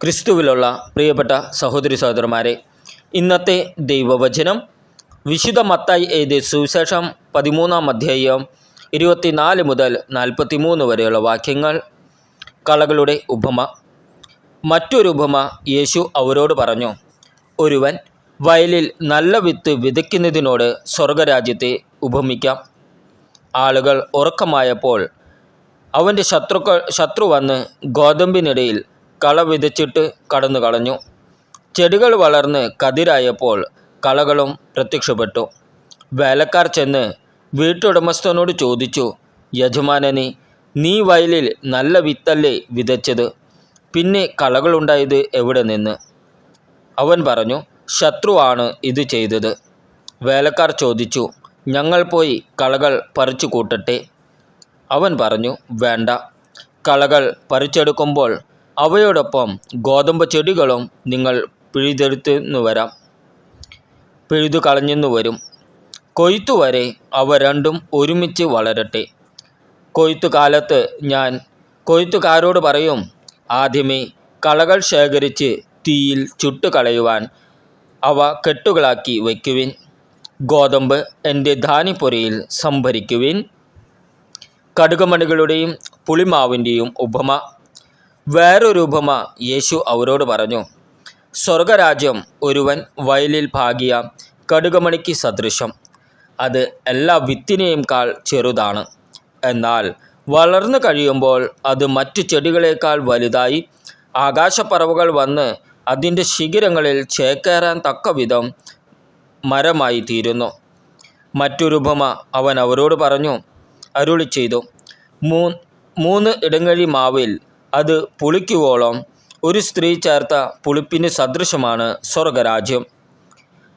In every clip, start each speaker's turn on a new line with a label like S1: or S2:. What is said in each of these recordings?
S1: ക്രിസ്തുവിലുള്ള പ്രിയപ്പെട്ട സഹോദരി സഹോദരന്മാരെ, ഇന്നത്തെ ദൈവവചനം വിശുദ്ധ മത്തായി എഴുതിയ സുവിശേഷം 13-ാം അധ്യായം 24 മുതൽ 43 വരെയുള്ള വാക്യങ്ങൾ. കളകളുടെ ഉപമ. മറ്റൊരു ഉപമ യേശു അവരോട് പറഞ്ഞു. ഒരുവൻ വയലിൽ നല്ല വിത്ത് വിതയ്ക്കുന്നതിനോട് സ്വർഗരാജ്യത്തെ ഉപമിക്കാം. ആളുകൾ ഉറക്കമായപ്പോൾ അവൻ്റെ ശത്രു വന്ന് ഗോതമ്പിനിടയിൽ കള വിതച്ചിട്ട് കടന്നു കളഞ്ഞു. ചെടികൾ വളർന്ന് കതിരായപ്പോൾ കളകളും പ്രത്യക്ഷപ്പെട്ടു. വേലക്കാർ ചെന്ന് വീട്ടുടമസ്ഥനോട് ചോദിച്ചു, യജമാനനെ, നീ വയലിൽ നല്ല വിത്തല്ലേ വിതച്ചത്? പിന്നെ കളകളുണ്ടായത് എവിടെ നിന്ന്? അവൻ പറഞ്ഞു, ശത്രുവാണ് ഇത് ചെയ്തത്. വേലക്കാർ ചോദിച്ചു, ഞങ്ങൾ പോയി കളകൾ പറിച്ചു കൂട്ടട്ടെ? അവൻ പറഞ്ഞു, വേണ്ട. കളകൾ പറിച്ചെടുക്കുമ്പോൾ അവയോടൊപ്പം ഗോതമ്പ് ചെടികളും നിങ്ങൾ പിഴുതു കളഞ്ഞെന്നു വരും. കൊയ്ത്തുവരെ അവ രണ്ടും ഒരുമിച്ച് വളരട്ടെ. കൊയ്ത്തുകാലത്ത് ഞാൻ കൊയ്ത്തുകാരോട് പറയും, ആദ്യമേ കളകൾ ശേഖരിച്ച് തീയിൽ ചുട്ടുകളയുവാൻ അവ കെട്ടുകളാക്കി വയ്ക്കുവിൻ. ഗോതമ്പ് എൻ്റെ ധാന്യപ്പുരയിൽ സംഭരിക്കുവിൻ. കടുകുമണികളുടെയും പുളിമാവിൻ്റെയും ഉപമ. വേറൊരു ഉപമ യേശു അവരോട് പറഞ്ഞു. സ്വർഗരാജ്യം ഒരുവൻ വയലിൽ പാകിയ കടുകുമണിക്ക് സദൃശം. അത് എല്ലാ വിത്തിനെയും കാൾ ചെറുതാണ്. എന്നാൽ വളർന്നു കഴിയുമ്പോൾ അത് മറ്റു ചെടികളേക്കാൾ വലുതായി ആകാശപ്പറവകൾ വന്ന് അതിൻ്റെ ശിഖരങ്ങളിൽ ചേക്കേറാൻ തക്കവിധം മരമായി തീരുന്നു. മറ്റൊരു ഉപമ അവൻ അവരോട് അരുളി ചെയ്തു. 3 ഇടങ്ങഴി മാവിൽ അത് പുളിക്കുവോളം ഒരു സ്ത്രീ ചേർത്ത പുളിപ്പിന് സദൃശമാണ് സ്വർഗരാജ്യം.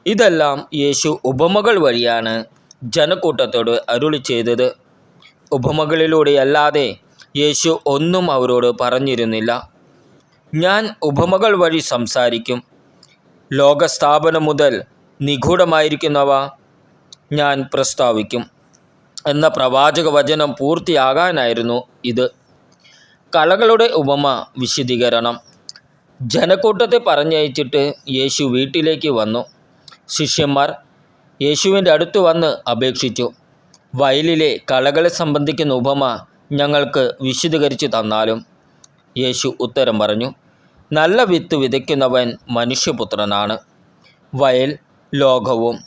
S1: ഇതെല്ലാം യേശു ഉപമകൾ വഴിയാണ് ജനക്കൂട്ടത്തോട് അരുളി ചെയ്തത്. ഉപമകളിലൂടെയല്ലാതെ യേശു ഒന്നും അവരോട് പറഞ്ഞിരുന്നില്ല. ഞാൻ ഉപമകൾ വഴി സംസാരിക്കും. ലോകസ്ഥാപനം മുതൽ നിഗൂഢമായിരിക്കുന്നവ ഞാൻ പ്രസ്താവിക്കും എന്ന പ്രവാചക വചനം പൂർത്തിയാകാനായിരുന്നു ഇത്. കളകളുടെ ഉപമ വിശദീകരണം. ജനക്കൂട്ടത്തെ പറഞ്ഞയച്ചിട്ട് യേശു വീട്ടിലേക്ക് വന്നു. ശിഷ്യന്മാർ യേശുവിൻ്റെ അടുത്ത് വന്ന് അപേക്ഷിച്ചു, വയലിലെ കളകളെ സംബന്ധിക്കുന്ന ഉപമ ഞങ്ങൾക്ക് വിശദീകരിച്ചു തന്നാലും. യേശു ഉത്തരം പറഞ്ഞു, നല്ല വിത്ത് വിതയ്ക്കുന്നവൻ മനുഷ്യപുത്രനാണ്. വയൽ ലോകവും.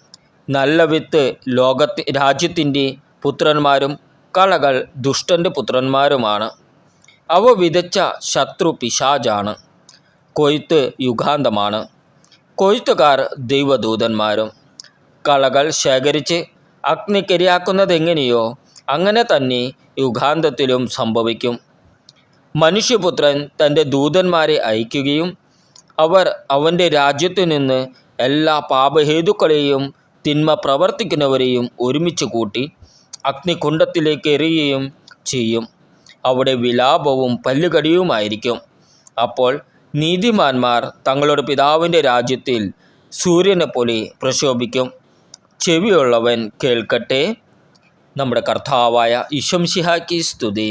S1: നല്ല വിത്ത് രാജ്യത്തിൻ്റെ പുത്രന്മാരും കളകൾ ദുഷ്ടൻ്റെ പുത്രന്മാരുമാണ്. അവ വിതച്ച ശത്രു പിശാചാണ്. കൊയ്ത്ത് യുഗാന്തമാണ്. കൊയ്ത്തുകാർ ദൈവദൂതന്മാരും. കളകൾ ശേഖരിച്ച് അഗ്നിക്കിരയാക്കുന്നതെങ്ങനെയോ അങ്ങനെ തന്നെ യുഗാന്തത്തിലും സംഭവിക്കും. മനുഷ്യപുത്രൻ തൻ്റെ ദൂതന്മാരെ അയക്കുകയും അവർ അവൻ്റെ രാജ്യത്തു നിന്ന് എല്ലാ പാപഹേതുക്കളെയും തിന്മ പ്രവർത്തിക്കുന്നവരെയും ഒരുമിച്ച് കൂട്ടി അഗ്നികുണ്ഡത്തിലേക്ക് എറിയുകയും ചെയ്യും. അവിടെ വിലാപവും പല്ലുകടിയുമായിരിക്കും. അപ്പോൾ നീതിമാന്മാർ തങ്ങളുടെ പിതാവിൻ്റെ രാജ്യത്തിൽ സൂര്യനെപ്പോലെ പ്രശോഭിക്കും. ചെവിയുള്ളവൻ കേൾക്കട്ടെ. നമ്മുടെ കർത്താവായ ഈശോ മിശിഹായ്ക്ക് സ്തുതി.